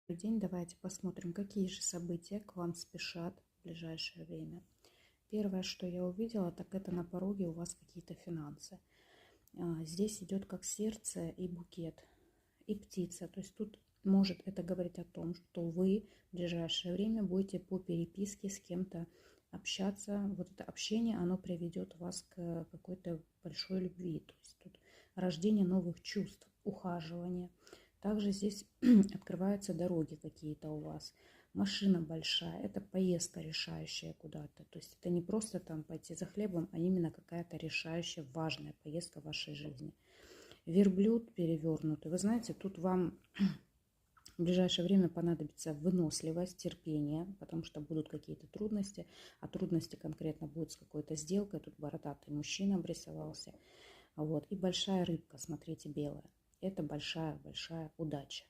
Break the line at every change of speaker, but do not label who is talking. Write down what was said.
День. Давайте посмотрим, какие же события к вам спешат в ближайшее время. Первое, что я увидела, так это на пороге у вас какие-то финансы. Здесь идет как сердце и букет, и птица. То есть тут может это говорить о том, что вы в ближайшее время будете по переписке с кем-то общаться. Вот это общение, оно приведет вас к какой-то большой любви. То есть тут рождение новых чувств, ухаживание. Также здесь открываются дороги какие-то у вас. Машина большая, это поездка решающая куда-то. То есть это не просто там пойти за хлебом, а именно какая-то решающая, важная поездка в вашей жизни. Верблюд перевернутый. Вы знаете, тут вам в ближайшее время понадобится выносливость, терпение, потому что будут какие-то трудности. А трудности конкретно будут с какой-то сделкой. Тут бородатый мужчина обрисовался. Вот. И большая рыбка, смотрите, белая. Это большая-большая удача.